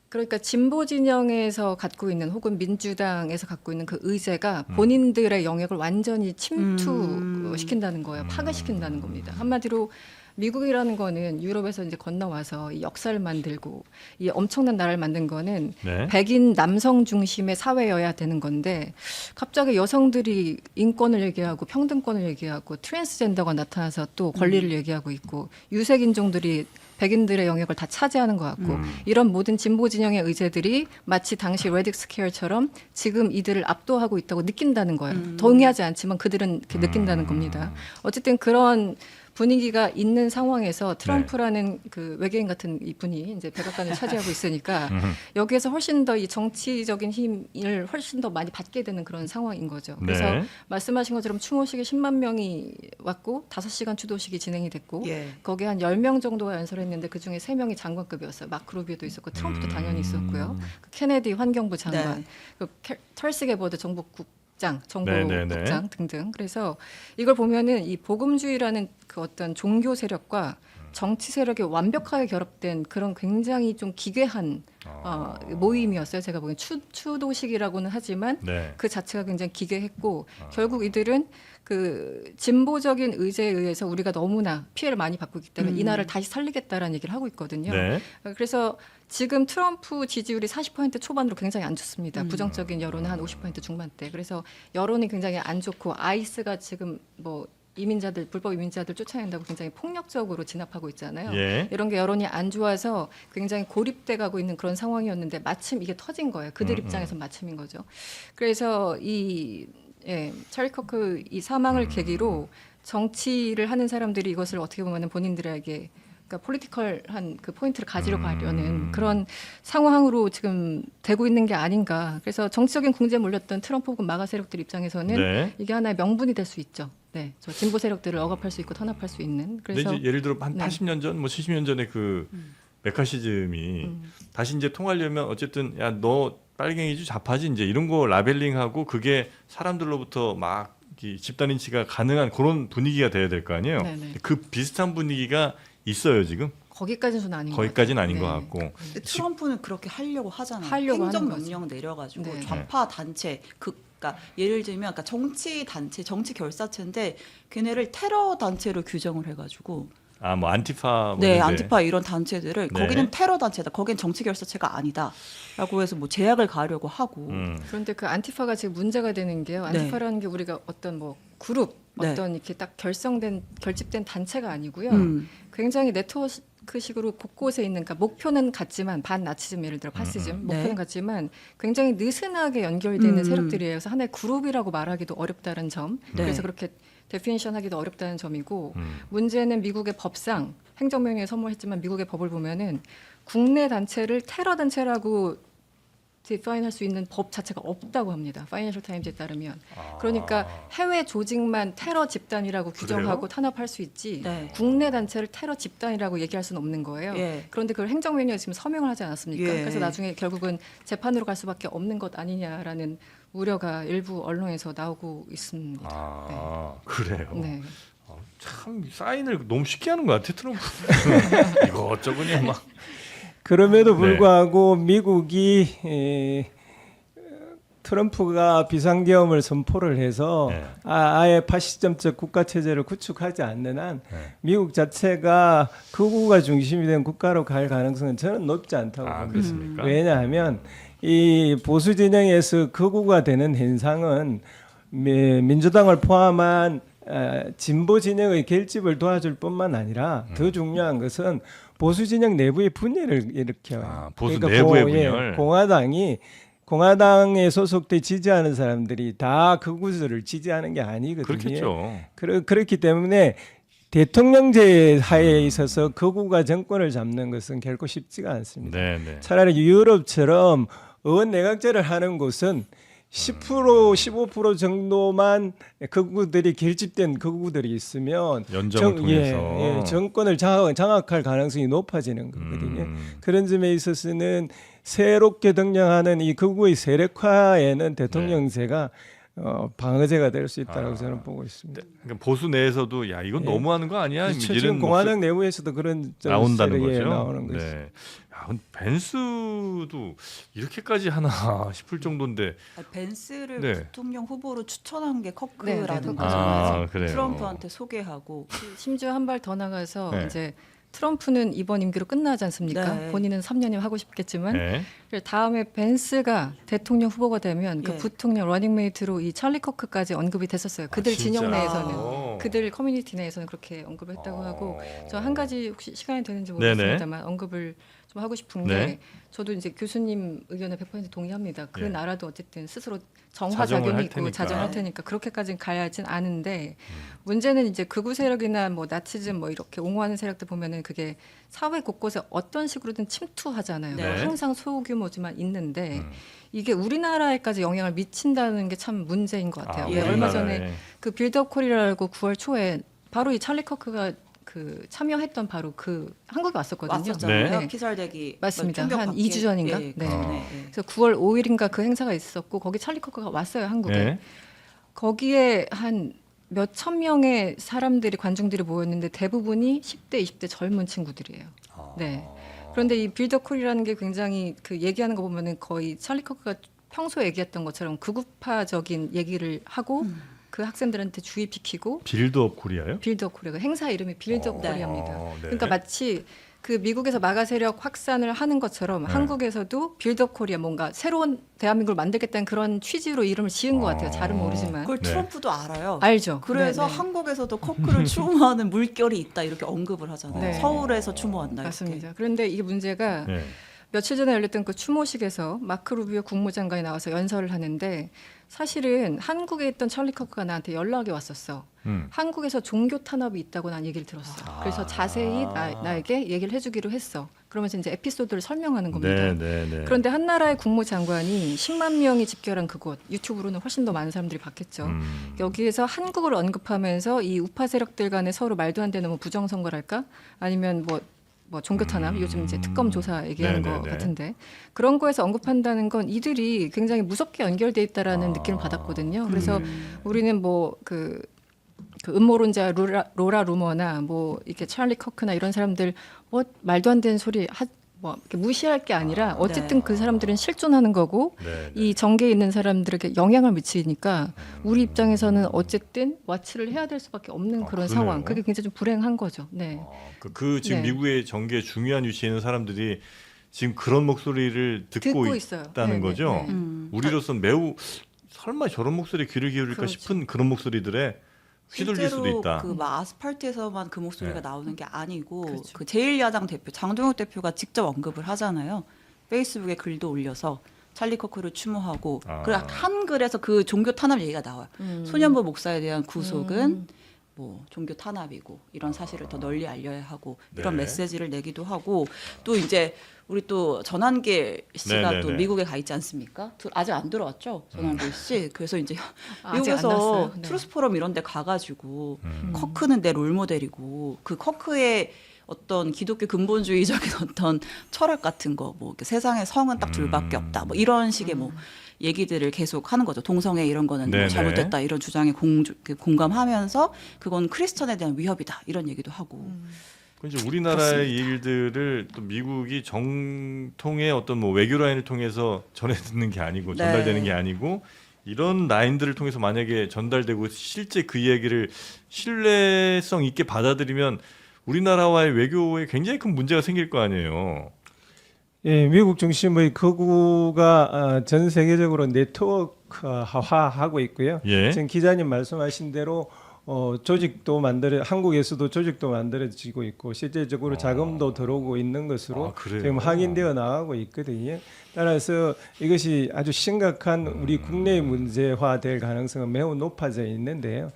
그러니까 진보 진영에서 갖고 있는 혹은 민주당에서 갖고 있는 그 의제가 본인들의 영역을 완전히 침투시킨다는 거예요. 파괴시킨다는 겁니다. 한마디로 미국이라는 거는 유럽에서 이제 건너와서 이 역사를 만들고 이 엄청난 나라를 만든 거는 네. 백인 남성 중심의 사회여야 되는 건데 갑자기 여성들이 인권을 얘기하고 평등권을 얘기하고 트랜스젠더가 나타나서 또 권리를 얘기하고 있고 유색 인종들이 백인들의 영역을 다 차지하는 것 같고 이런 모든 진보 진영의 의제들이 마치 당시 레딕 스퀘어처럼 지금 이들을 압도하고 있다고 느낀다는 거예요. 동의하지 않지만 그들은 이렇게 느낀다는 겁니다. 어쨌든 그런 분위기가 있는 상황에서 트럼프라는 그 외계인 같은 이 분이 이제 백악관을 차지하고 있으니까 여기에서 훨씬 더 이 정치적인 힘을 훨씬 더 많이 받게 되는 그런 상황인 거죠. 그래서 네. 말씀하신 것처럼 추모식에 10만 명이 왔고 5시간 추도식이 진행이 됐고 예. 거기에 한 10명 정도가 연설했는데 그중에 3명이 장관급이었어요. 마크 루비오도 있었고 트럼프도 당연히 있었고요. 그 케네디 환경부 장관, 네. 그 털시 게버드 정보국장 네네네. 등등. 그래서 이걸 보면은 이 복음주의라는 그 어떤 종교 세력과 정치 세력이 완벽하게 결합된 그런 굉장히 좀 기괴한 모임이었어요. 제가 보기엔 추도식이라고는 하지만 네. 그 자체가 굉장히 기괴했고 결국 이들은 그 진보적인 의제에 의해서 우리가 너무나 피해를 많이 받고 있기 때문에 이 나라를 다시 살리겠다라는 얘기를 하고 있거든요. 네. 그래서 지금 트럼프 지지율이 40% 초반으로 굉장히 안 좋습니다. 부정적인 여론은 한 50% 중반대. 그래서 여론이 굉장히 안 좋고 아이스가 지금 뭐 이민자들 불법 이민자들 쫓아낸다고 굉장히 폭력적으로 진압하고 있잖아요. 예. 이런 게 여론이 안 좋아서 굉장히 고립돼 가고 있는 그런 상황이었는데 마침 이게 터진 거예요. 그들 입장에서 마침인 거죠. 그래서 이 찰리 커크 이 사망을 계기로 정치를 하는 사람들이 이것을 어떻게 보면 본인들에게 그러니까 폴리티컬한 그 포인트를 가지려고 하려는 그런 상황으로 지금 되고 있는 게 아닌가. 그래서 정치적인 궁지에 몰렸던 트럼프 혹은 마가 세력들 입장에서는 네. 이게 하나의 명분이 될 수 있죠. 네, 저 진보 세력들을 억압할 수 있고 탄압할 수 있는. 근데 그래서 이제 예를 들어 한 네. 80년 전, 뭐 70년 전에 그 메카시즘이 다시 이제 통하려면 어쨌든 야 너 빨갱이지 좌파지 이제 이런 거 라벨링하고 그게 사람들로부터 막 이 집단 인치가 가능한 그런 분위기가 돼야 될 거 아니에요. 네네. 그 비슷한 분위기가 있어요 지금. 거기까지는 좀 아닌 것 거기까지는 같아요. 아닌 것 네. 같고. 근데 트럼프는 그렇게 하려고 하잖아요. 하려고 하는 행정명령 내려가지고 네. 좌파 단체 그러니까 예를 들면 그러니까 정치 단체, 정치 결사체인데 걔네를 테러 단체로 규정을 해가지고 아 뭐 안티파. 뭐 네, 이런데. 안티파 이런 단체들을 네. 거기는 테러 단체다. 거긴 정치 결사체가 아니다라고 해서 뭐 제약을 가하려고 하고. 그런데 그 안티파가 지금 문제가 되는 게요. 안티파라는 게 우리가 어떤 뭐 그룹 네. 어떤 이렇게 딱 결집된 단체가 아니고요. 음. 굉장히 네트워크식으로 곳곳에 있는 그러니까 목표는 같지만 반나치즘 예를 들어 파시즘 목표는 네. 같지만 굉장히 느슨하게 연결되어 있는 음. 세력들이에요. 그래서 하나의 그룹이라고 말하기도 어렵다는 점. 네. 그래서 그렇게 데피니션 하기도 어렵다는 점이고 문제는 미국의 법상 행정명령에 선물했지만 미국의 법을 보면은 국내 단체를 테러 단체라고 디파인할 수 있는 법 자체가 없다고 합니다. 파이낸셜 타임즈에 따르면. 그러니까 해외 조직만 테러 집단이라고 규정하고 그래요? 탄압할 수 있지 네. 국내 단체를 테러 집단이라고 얘기할 수는 없는 거예요. 예. 그런데 그걸 행정명령에 지금 서명을 하지 않았습니까? 예. 그래서 나중에 결국은 재판으로 갈 수밖에 없는 것 아니냐라는 우려가 일부 언론에서 나오고 있습니다. 아 그래요. 네. 참 사인을 너무 쉽게 하는 것 같아 트럼프. 이것저것 그냥 막. 그럼에도 네. 불구하고 미국이 트럼프가 비상계엄을 선포를 해서 네. 아예 파시점적 국가 체제를 구축하지 않는 한 네. 미국 자체가 극우가 중심이 된 국가로 갈 가능성은 저는 높지 않다고 아 봅니다. 그렇습니까? 왜냐하면 이 보수 진영에서 극우가 되는 현상은 민주당을 포함한 진보 진영의 결집을 도와줄 뿐만 아니라 더 중요한 것은 보수 진영 내부의 분열을 일으켜요. 아, 보수 내부의 분열. 공화당에 소속돼 지지하는 사람들이 다 극우들을 지지하는 게 아니거든요. 그렇겠죠. 그렇기 때문에 대통령제 하에 있어서 극우가 정권을 잡는 것은 결코 쉽지가 않습니다. 네네. 차라리 유럽처럼 의원 내각제를 하는 곳은 10% 15% 정도만 극우들이 결집된 극우들이 있으면 연정을 통해서. 정권을 장악할 가능성이 높아지는 거거든요. 그런 점에 있어서는 새롭게 등장하는 이 극우의 세력화에는 대통령제가 방어제가 될 수 있다고 저는 보고 있습니다. 그러니까 보수 내에서도 야 이건 예. 너무하는 거 아니야? 그렇죠. 이런 지금 목소리 공화당 내부에서도 그런 나온다는 세력이 거죠. 나오는 거죠. 네. 야, 근데 벤스도 이렇게까지 하나 싶을 정도인데. 벤스를 네. 대통령 후보로 추천한 게 네, 커크라는 네, 거죠. 아, 그래요. 트럼프한테 소개하고 심지어 한 발 더 나가서 네. 이제 트럼프는 이번 임기로 끝나지 않습니까? 네. 본인은 3년이면 하고 싶겠지만 네. 다음에 벤스가 대통령 후보가 되면 그 예. 부통령 러닝메이트로 이 찰리 커크까지 언급이 됐었어요. 그들 아, 진짜? 진영 내에서는 어. 그들 커뮤니티 내에서는 그렇게 언급을 했다고 하고 저 한 가지 혹시 시간이 되는지 네네. 모르겠습니다만 언급을 좀 하고 싶은 네. 게 저도 이제 교수님 의견에 100% 동의합니다. 그 예. 나라도 어쨌든 스스로 자정을 정화작용이 할 있고 테니까. 자정할 테니까 그렇게까지는 가야진 않은데 문제는 이제 극우 세력이나 뭐 나치즘 뭐 이렇게 옹호하는 세력들 보면은 그게 사회 곳곳에 어떤 식으로든 침투하잖아요. 네. 항상 소규모지만 있는데 이게 우리나라에까지 영향을 미친다는 게 참 문제인 것 같아요. 예. 얼마 우리나라에. 전에 그 빌드업 코리아라고 9월 초에 바로 이 찰리 커크가 그 참여했던 바로 그 한국에 왔었거든요. 왔었잖아요. 네. 피살대기 맞습니다. 충격 한 받기. 2주 전인가? 예, 네. 네. 그래서 9월 5일인가 그 행사가 있었고 거기 찰리 커크가 왔어요 한국에. 네. 거기에 한 몇천 명의 사람들이 관중들이 모였는데 대부분이 10대, 20대 젊은 친구들이에요. 네. 그런데 이 빌더콜이라는 게 굉장히 그 얘기하는 거 보면은 거의 찰리 커크가 평소에 얘기했던 것처럼 극우파적인 얘기를 하고 그 학생들한테 주의시키고 빌드업 코리아요? 빌드업 코리아 행사 이름이 빌드업 네. 코리아입니다. 네. 그러니까 마치 그 미국에서 마가 세력 확산을 하는 것처럼 네. 한국에서도 빌드업 코리아 뭔가 새로운 대한민국을 만들겠다는 그런 취지로 이름을 지은 것 같아요. 잘은 모르지만 그걸 네. 트럼프도 알아요. 알죠. 그래서 네, 네. 한국에서도 커크를 추모하는 물결이 있다 이렇게 언급을 하잖아요. 네. 서울에서 추모한다. 이렇게. 맞습니다. 그런데 이게 문제가 네. 며칠 전에 열렸던 그 추모식에서 마크 루비오 국무장관이 나와서 연설을 하는데 사실은 한국에 있던 찰리 커크가 나한테 연락이 왔었어. 한국에서 종교 탄압이 있다고 난 얘기를 들었어. 그래서 자세히 나에게 얘기를 해주기로 했어. 그러면서 이제 에피소드를 설명하는 겁니다. 네, 네, 네. 그런데 한 나라의 국무장관이 10만 명이 집결한 그곳, 유튜브로는 훨씬 더 많은 사람들이 봤겠죠. 여기에서 한국을 언급하면서 이 우파 세력들 간에 서로 말도 안 되는 뭐 부정선거랄까? 아니면 뭐 종교 탄압, 요즘 이제 특검 조사 얘기하는 거 네네네. 같은데 그런 거에서 언급한다는 건 이들이 굉장히 무섭게 연결돼 있다라는 느낌을 받았거든요. 그래서 우리는 뭐 그 음모론자 로라 루머나 뭐 이렇게 찰리 커크나 이런 사람들 뭐 말도 안 되는 소리 뭐 이렇게 무시할 게 아니라 어쨌든 네. 그 사람들은 실존하는 거고 네, 네. 이 정계에 있는 사람들에게 영향을 미치니까 우리 입장에서는 어쨌든 와치를 해야 될 수밖에 없는 그런 그러네요. 상황. 그게 굉장히 좀 불행한 거죠. 네. 그 지금 네. 미국의 정계에 중요한 위치에 있는 사람들이 지금 그런 목소리를 듣고 있어요. 있다는 네, 거죠. 네, 네. 우리로서는 매우 설마 저런 목소리에 귀를 기울일까 그렇죠. 싶은 그런 목소리들에 휘둘릴 수도 실제로 있다. 그 아스팔트에서만 그 목소리가 네. 나오는 게 아니고 그렇죠. 그 제1야당 대표 장동혁 대표가 직접 언급을 하잖아요. 페이스북에 글도 올려서 찰리 커크를 추모하고 그리고 한글에서 그 종교 탄압 얘기가 나와요. 소년부 목사에 대한 구속은 뭐 종교 탄압이고 이런 사실을 더 널리 알려야 하고 이런 네. 메시지를 내기도 하고 또 이제 우리 또 전한길 씨가 네, 네, 또 네. 미국에 가 있지 않습니까? 아직 안 들어왔죠 전한길 씨. 그래서 이제 아직 안 미국에서 났어요. 네. 트루스 포럼 이런 데 가가지고 커크는 내 롤모델이고 그 커크의 어떤 기독교 근본주의적인 어떤 철학 같은 거 뭐 세상에 성은 딱 둘밖에 없다 뭐 이런 식의 뭐 얘기들을 계속 하는 거죠. 동성애 이런 거는 뭐 네네. 잘못됐다 이런 주장에 공감하면서 그건 크리스천에 대한 위협이다 이런 얘기도 하고. 그 이제 우리나라의 그렇습니다. 일들을 또 미국이 정통의 어떤 뭐 외교 라인을 통해서 전해 듣는 게 아니고 네. 전달되는 게 아니고 이런 라인들을 통해서 만약에 전달되고 실제 그 이야기를 신뢰성 있게 받아들이면 우리나라와의 외교에 굉장히 큰 문제가 생길 거 아니에요. 예, 미국 중심의 극우가 전 세계적으로 네트워크화하고 있고요. 예. 지금 기자님 말씀하신 대로 조직도 한국에서도 조직도 만들어지고 있고 실제적으로 자금도 들어오고 있는 것으로 아, 그래요? 지금 확인되어 나가고 있거든요. 따라서 이것이 아주 심각한 우리 국내의 문제화될 가능성은 매우 높아져 있는데요.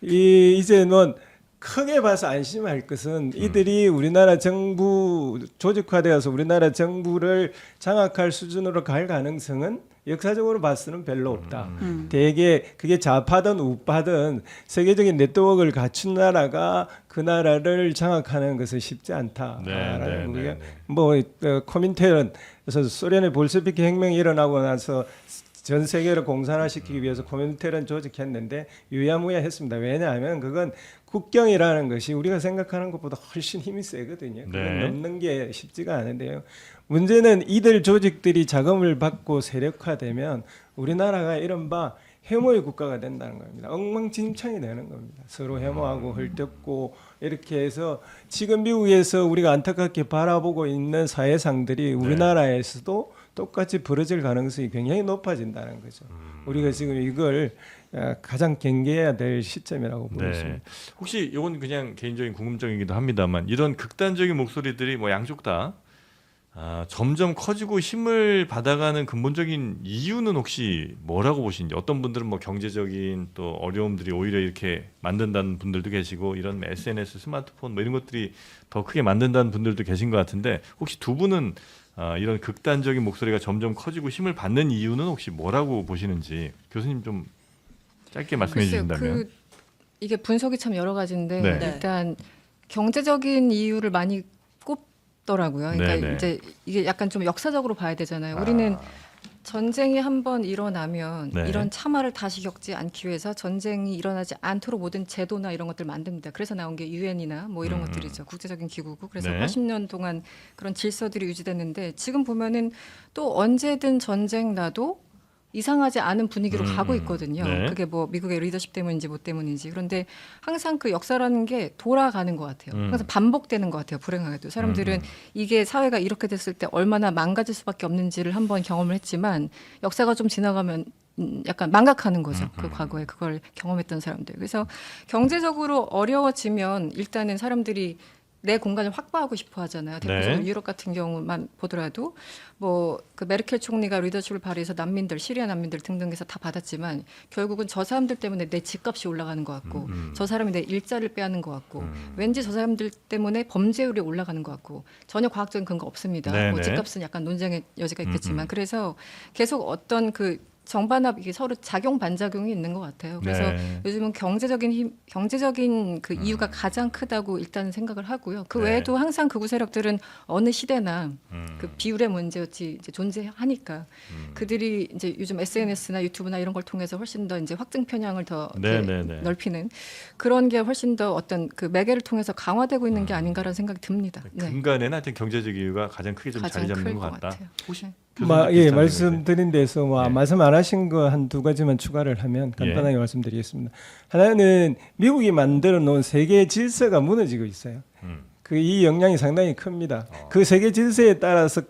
이제는 크게 봐서 안심할 것은 이들이 우리나라 정부 조직화되어서 우리나라 정부를 장악할 수준으로 갈 가능성은 역사적으로 봐서는 별로 없다. 대개 그게 좌파든 우파든 세계적인 네트워크를 갖춘 나라가 그 나라를 장악하는 것은 쉽지 않다라는 우리가 뭐 코민테른 그래서 소련의 볼셰비키 혁명이 일어나고 나서 전 세계를 공산화시키기 위해서 코민테른 조직했는데 유야무야했습니다. 왜냐하면 그건 국경이라는 것이 우리가 생각하는 것보다 훨씬 힘이 세거든요. 그건 넘는 게 쉽지가 않은데요. 문제는 이들 조직들이 자금을 받고 세력화되면 우리나라가 이른바 해모의 국가가 된다는 겁니다. 엉망진창이 되는 겁니다. 서로 해모하고 헐뜯고 이렇게 해서 지금 미국에서 우리가 안타깝게 바라보고 있는 사회상들이 우리나라에서도 똑같이 벌어질 가능성이 굉장히 높아진다는 거죠. 우리가 지금 이걸 가장 경계해야 될 시점이라고 보겠습니다. 혹시 이건 그냥 개인적인 궁금증이기도 합니다만 이런 극단적인 목소리들이 뭐 양쪽 다 점점 커지고 힘을 받아가는 근본적인 이유는 혹시 뭐라고 보시는지 어떤 분들은 뭐 경제적인 또 어려움들이 오히려 이렇게 만든다는 분들도 계시고 이런 SNS, 스마트폰 뭐 이런 것들이 더 크게 만든다는 분들도 계신 것 같은데 혹시 두 분은 이런 극단적인 목소리가 점점 커지고 힘을 받는 이유는 혹시 뭐라고 보시는지 교수님 좀 짧게 말씀해 주신다면. 이게 분석이 참 여러 가지인데 네. 일단 경제적인 이유를 많이 꼽더라고요. 그러니까 네네. 이제 이게 약간 좀 역사적으로 봐야 되잖아요. 우리는 전쟁이 한번 일어나면 네. 이런 참화를 다시 겪지 않기 위해서 전쟁이 일어나지 않도록 모든 제도나 이런 것들 만듭니다. 그래서 나온 게 유엔이나 뭐 이런 것들이죠. 국제적인 기구고. 그래서 네. 80년 동안 그런 질서들이 유지됐는데 지금 보면은 또 언제든 전쟁 나도 이상하지 않은 분위기로 가고 있거든요. 네. 그게 뭐 미국의 리더십 때문인지 뭐 때문인지. 그런데 항상 그 역사라는 게 돌아가는 것 같아요. 항상 반복되는 것 같아요. 불행하게도. 사람들은 이게 사회가 이렇게 됐을 때 얼마나 망가질 수밖에 없는지를 한번 경험을 했지만 역사가 좀 지나가면 약간 망각하는 거죠. 그 과거에 그걸 경험했던 사람들. 그래서 경제적으로 어려워지면 일단은 사람들이 내 공간을 확보하고 싶어 하잖아요. 대표적으로 네. 유럽 같은 경우만 보더라도 뭐 그 메르켈 총리가 리더십을 발휘해서 난민들, 시리아 난민들 등등해서 다 받았지만 결국은 저 사람들 때문에 내 집값이 올라가는 것 같고 저 사람이 내 일자리를 빼앗는 것 같고 왠지 저 사람들 때문에 범죄율이 올라가는 것 같고 전혀 과학적인 근거 없습니다. 네네. 뭐 집값은 약간 논쟁의 여지가 있겠지만 그래서 계속 어떤 그 정반합 이게 서로 작용 반작용이 있는 것 같아요. 그래서 네. 요즘은 경제적인 그 이유가 가장 크다고 일단 생각을 하고요. 그 네. 외에도 항상 극우 세력들은 어느 시대나 그 비율의 문제였지 이제 존재하니까 그들이 이제 요즘 SNS나 유튜브나 이런 걸 통해서 훨씬 더 이제 확증 편향을 더 이렇게 네. 넓히는 그런 게 훨씬 더 어떤 그 매개를 통해서 강화되고 있는 게 아닌가라는 생각이 듭니다. 네. 근간에는 하여튼 경제적 이유가 가장 크게 좀 자리 가장 잡는 클 것 것 같다. 같아요. 혹시 네. 예, 말씀드린 데서 뭐 예. 말씀 안 하신 거 한 두 가지만 추가를 하면 간단하게 말씀드리겠습니다. 하나는 미국이 만들어 놓은 세계 질서가 무너지고 있어요. 그 이 영향이 상당히 큽니다. 그 세계 질서에 따라서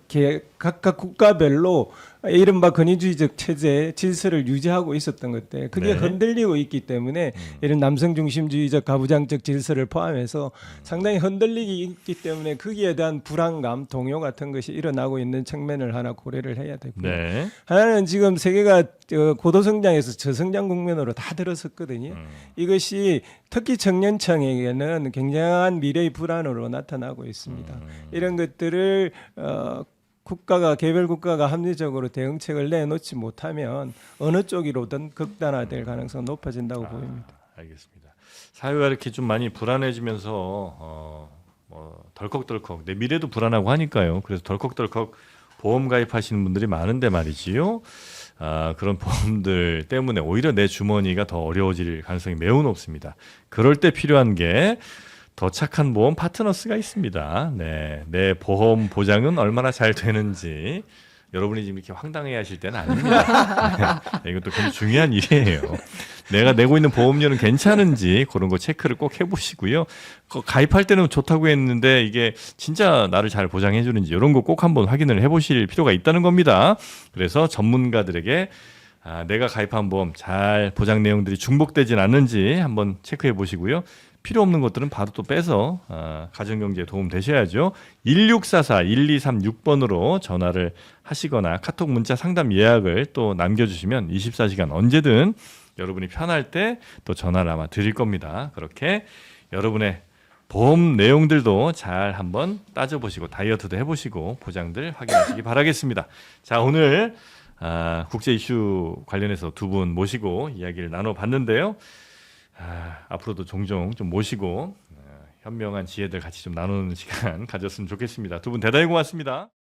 각각 국가별로 이른바 권위주의적 체제 질서를 유지하고 있었던 것들 그게 네. 흔들리고 있기 때문에 이런 남성 중심주의적 가부장적 질서를 포함해서 상당히 흔들리기 있기 때문에 거기에 대한 불안감, 동요 같은 것이 일어나고 있는 측면을 하나 고려를 해야 되고요. 네. 하나는 지금 세계가 고도성장에서 저성장 국면으로 다 들어섰거든요. 이것이 특히 청년층에게는 굉장한 미래의 불안으로 나타나고 있습니다. 이런 것들을 개별 국가가 합리적으로 대응책을 내놓지 못하면 어느 쪽이로든 극단화될 가능성은 높아진다고 보입니다. 알겠습니다. 사회가 이렇게 좀 많이 불안해지면서 뭐 덜컥덜컥 내 미래도 불안하고 하니까요. 그래서 덜컥덜컥 보험 가입하시는 분들이 많은데 말이지요. 그런 보험들 때문에 오히려 내 주머니가 더 어려워질 가능성이 매우 높습니다. 그럴 때 필요한 게 더 착한 보험 파트너스가 있습니다. 네, 내 보험 보장은 얼마나 잘 되는지 여러분이 지금 이렇게 황당해 하실 때는 아닙니다. 네, 이것도 굉장히 중요한 일이에요. 내가 내고 있는 보험료는 괜찮은지 그런 거 체크를 꼭 해보시고요. 가입할 때는 좋다고 했는데 이게 진짜 나를 잘 보장해 주는지 이런 거 꼭 한번 확인을 해보실 필요가 있다는 겁니다. 그래서 전문가들에게 내가 가입한 보험 잘 보장 내용들이 중복되진 않는지 한번 체크해 보시고요. 필요 없는 것들은 바로 또 빼서 가정경제에 도움 되셔야죠. 1644-1236번으로 전화를 하시거나 카톡 문자 상담 예약을 또 남겨주시면 24시간 언제든 여러분이 편할 때 또 전화를 아마 드릴 겁니다. 그렇게 여러분의 보험 내용들도 잘 한번 따져보시고 다이어트도 해보시고 보장들 확인하시기 바라겠습니다. 자, 오늘 국제 이슈 관련해서 두 분 모시고 이야기를 나눠봤는데요. 앞으로도 종종 좀 모시고 현명한 지혜들 같이 좀 나누는 시간 가졌으면 좋겠습니다. 두 분 대단히 고맙습니다.